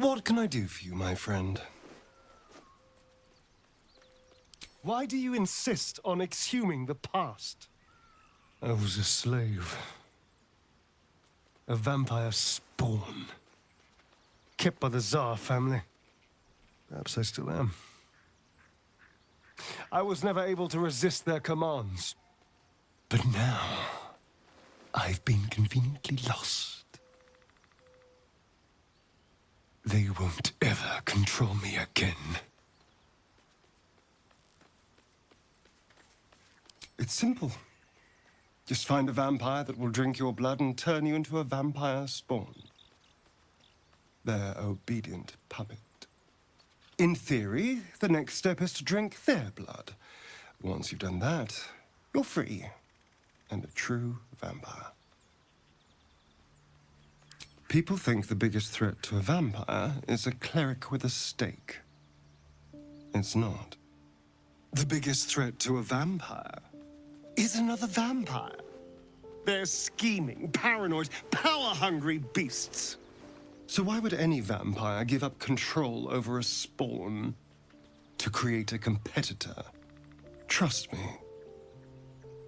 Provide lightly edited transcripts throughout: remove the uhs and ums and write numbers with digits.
What can I do for you, my friend? Why do you insist on exhuming the past? I was a slave. A vampire spawn. Kept by the Tsar family. Perhaps I still am. I was never able to resist their commands. But now, I've been conveniently lost. They won't ever control me again. It's simple. Just find a vampire that will drink your blood and turn you into a vampire spawn. Their obedient puppet. In theory, the next step is to drink their blood. Once you've done that, you're free and a true vampire. People think the biggest threat to a vampire is a cleric with a stake. It's not. The biggest threat to a vampire is another vampire. They're scheming, paranoid, power-hungry beasts. So why would any vampire give up control over a spawn to create a competitor? Trust me,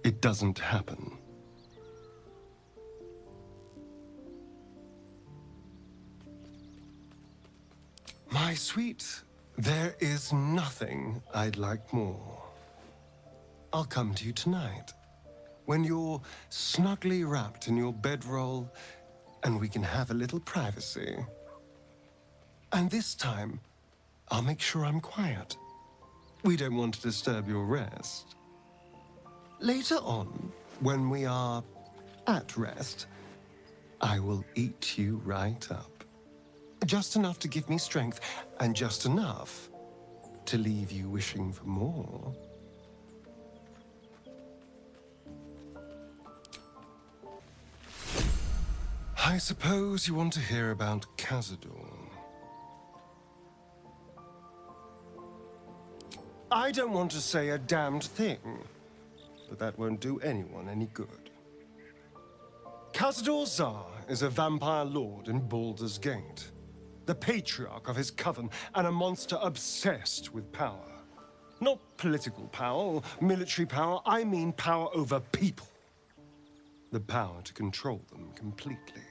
it doesn't happen. My sweet, there is nothing I'd like more. I'll come to you tonight, when you're snugly wrapped in your bedroll, and we can have a little privacy. And this time, I'll make sure I'm quiet. We don't want to disturb your rest. Later on, when we are at rest, I will eat you right up. Just enough to give me strength, and just enough to leave you wishing for more. I suppose you want to hear about Cazador. I don't want to say a damned thing, but that won't do anyone any good. Cazador Tsar is a vampire lord in Baldur's Gate, the patriarch of his coven, and a monster obsessed with power. Not political power or military power, I mean power over people. The power to control them completely.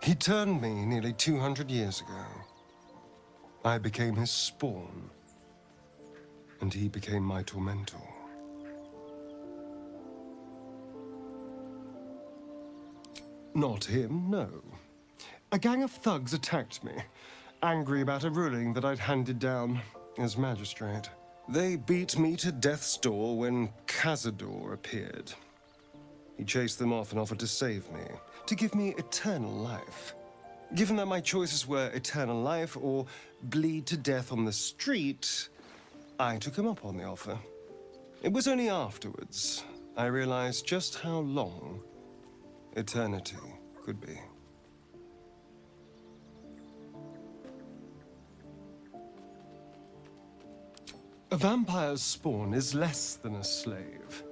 He turned me nearly 200 years ago. I became his spawn, and he became my tormentor. Not him, no. A gang of thugs attacked me, angry about a ruling that I'd handed down as magistrate. They beat me to death's door when Cazador appeared. He chased them off and offered to save me, to give me eternal life. Given that my choices were eternal life or bleed to death on the street, I took him up on the offer. It was only afterwards I realized just how long eternity could be. A vampire's spawn is less than a slave.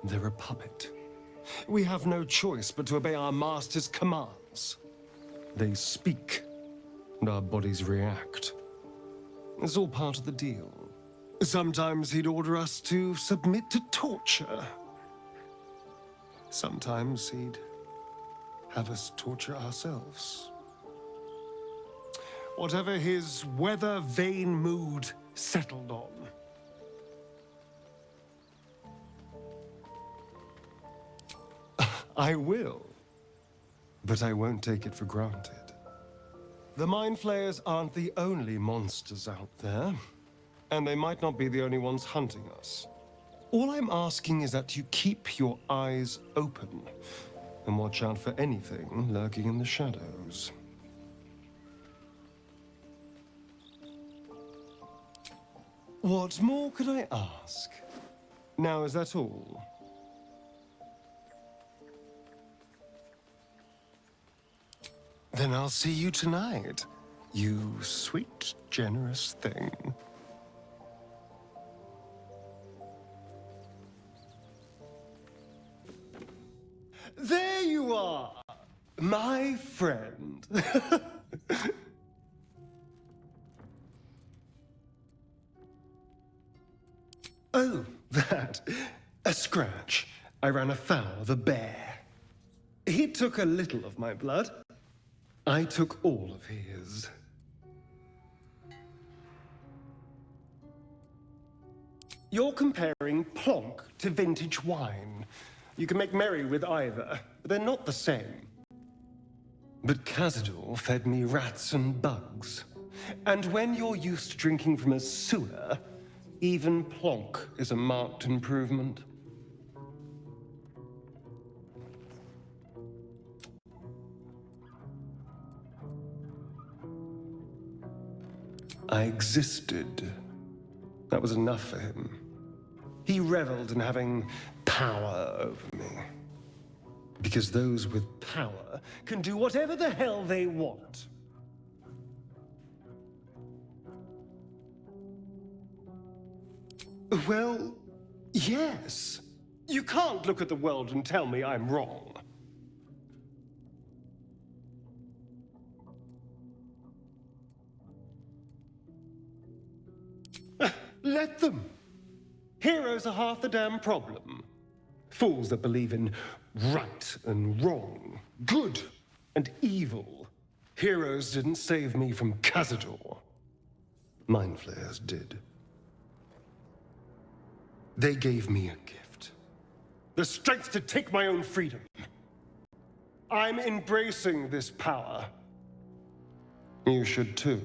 They're a puppet. We have no choice but to obey our master's commands. They speak, and our bodies react. It's all part of the deal. Sometimes he'd order us to submit to torture. Sometimes he'd have us torture ourselves. Whatever his weather-vane mood settled on. I will, but I won't take it for granted. The Mind Flayers aren't the only monsters out there, and they might not be the only ones hunting us. All I'm asking is that you keep your eyes open and watch out for anything lurking in the shadows. What more could I ask? Now, is that all? Then I'll see you tonight, you sweet, generous thing. There you are, my friend. Oh, that. A scratch. I ran afoul of a bear. He took a little of my blood. I took all of his. You're comparing plonk to vintage wine. You can make merry with either, but they're not the same. But Cazador fed me rats and bugs. And when you're used to drinking from a sewer, even plonk is a marked improvement. I existed. That was enough for him. He reveled in having power over me. Because those with power can do whatever the hell they want. Well, yes. You can't look at the world and tell me I'm wrong. Let them. Heroes are half the damn problem. Fools that believe in right and wrong, good and evil. Heroes didn't save me from Cazador. Mind flayers did. They gave me a gift. The strength to take my own freedom. I'm embracing this power. You should too.